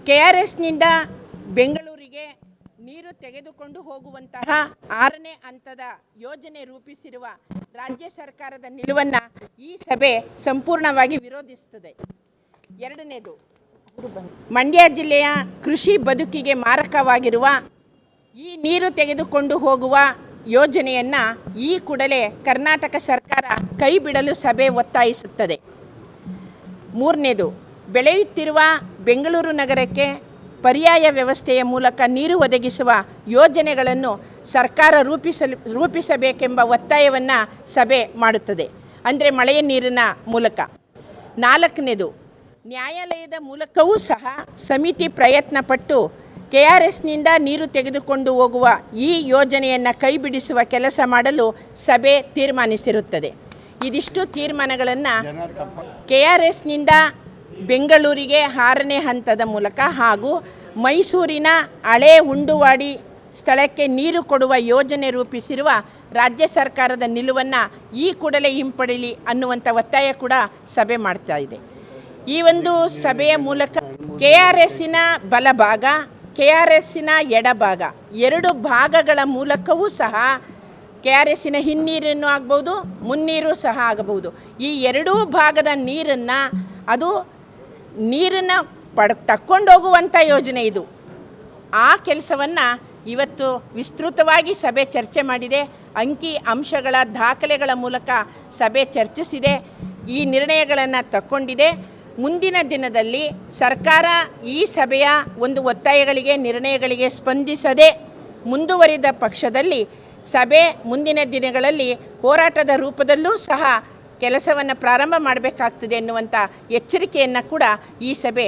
KRSನಿಂದ ಬೆಂಗಳೂರಿಗೆ ನೀರು ತೆಗೆದುಕೊಂಡು ಹೋಗುವಂತಹ 6ನೇ ಹಂತದ ಯೋಜನೆ ರೂಪಿಸಿರುವ ರಾಜ್ಯ ಸರ್ಕಾರದ ನಿಲುವನ್ನು ಈ ಸಭೆ ಸಂಪೂರ್ಣವಾಗಿ ವಿರೋಧಿಸುತ್ತದೆ. ಎರಡನೇದು, ಮಂಡ್ಯ ಜಿಲ್ಲೆಯ ಕೃಷಿ ಬದುಕಿಗೆ ಮಾರಕವಾಗಿರುವ ಈ ನೀರು ತೆಗೆದುಕೊಂಡು ಹೋಗುವ ಯೋಜನೆಯನ್ನು ಈ ಕೂಡಲೇ ಕರ್ನಾಟಕ ಸರ್ಕಾರ ಕೈಬಿಡಲು ಸಭೆ ಒತ್ತಾಯಿಸುತ್ತದೆ. ಮೂರನೇದು, ಬೆಳೆಯುತ್ತಿರುವ ಬೆಂಗಳೂರು ನಗರಕ್ಕೆ ಪರ್ಯಾಯ ವ್ಯವಸ್ಥೆಯ ಮೂಲಕ ನೀರು ಒದಗಿಸುವ ಯೋಜನೆಗಳನ್ನು ಸರ್ಕಾರ ರೂಪಿಸಬೇಕೆಂಬ ಒತ್ತಾಯವನ್ನು ಸಭೆ ಮಾಡುತ್ತದೆ, ಅಂದರೆ ಮಳೆಯ ನೀರಿನ ಮೂಲಕ. ನಾಲ್ಕನೇದು, ನ್ಯಾಯಾಲಯದ ಮೂಲಕವೂ ಸಹ ಸಮಿತಿ ಪ್ರಯತ್ನಪಟ್ಟು KRSನಿಂದ ನೀರು ತೆಗೆದುಕೊಂಡು ಹೋಗುವ ಈ ಯೋಜನೆಯನ್ನು ಕೈಬಿಡಿಸುವ ಕೆಲಸ ಮಾಡಲು ಸಭೆ ತೀರ್ಮಾನಿಸಿರುತ್ತದೆ. ಇದಿಷ್ಟು ತೀರ್ಮಾನಗಳನ್ನು KRSನಿಂದ ಬೆಂಗಳೂರಿಗೆ 6ನೇ ಹಂತದ ಮೂಲಕ ಹಾಗೂ ಮೈಸೂರಿನ ಹಳೆ ಉಂಡುವಾಡಿ ಸ್ಥಳಕ್ಕೆ ನೀರು ಕೊಡುವ ಯೋಜನೆ ರೂಪಿಸಿರುವ ರಾಜ್ಯ ಸರ್ಕಾರದ ನಿಲುವನ್ನು ಈ ಕೂಡಲೇ ಹಿಂಪಡೀಲಿ ಅನ್ನುವಂಥ ಒತ್ತಾಯ ಕೂಡ ಸಭೆ ಮಾಡ್ತಾ ಇದೆ. ಈ ಒಂದು ಸಭೆಯ ಮೂಲಕ KRSನ ಬಲಭಾಗ, KRSನ ಎಡಭಾಗ, ಎರಡು ಭಾಗಗಳ ಮೂಲಕವೂ ಸಹ KRSನ ಹಿನ್ನೀರನ್ನು ಆಗ್ಬೋದು, ಮುನ್ನೀರು ಸಹ ಆಗಬಹುದು. ಈ ಎರಡೂ ಭಾಗದ ನೀರನ್ನು ನೀರನ್ನು ತಕ್ಕೊಂಡೋಗುವಂಥ ಯೋಜನೆ ಇದು. ಆ ಕೆಲಸವನ್ನು ಇವತ್ತು ವಿಸ್ತೃತವಾಗಿ ಸಭೆ ಚರ್ಚೆ ಮಾಡಿದೆ. ಅಂಕಿ ಅಂಶಗಳ ದಾಖಲೆಗಳ ಮೂಲಕ ಸಭೆ ಚರ್ಚಿಸಿದೆ, ಈ ನಿರ್ಣಯಗಳನ್ನು ತಕ್ಕೊಂಡಿದೆ. ಮುಂದಿನ ದಿನದಲ್ಲಿ ಸರ್ಕಾರ ಈ ಸಭೆಯ ಒಂದು ಒತ್ತಾಯಗಳಿಗೆ, ನಿರ್ಣಯಗಳಿಗೆ ಸ್ಪಂದಿಸದೆ ಮುಂದುವರಿದ ಪಕ್ಷದಲ್ಲಿ ಸಭೆ ಮುಂದಿನ ದಿನಗಳಲ್ಲಿ ಹೋರಾಟದ ರೂಪದಲ್ಲೂ ಸಹ ಕೆಲಸವನ್ನು ಪ್ರಾರಂಭ ಮಾಡಬೇಕಾಗ್ತದೆ ಎನ್ನುವಂಥ ಎಚ್ಚರಿಕೆಯನ್ನು ಕೂಡ ಈ ಸಭೆ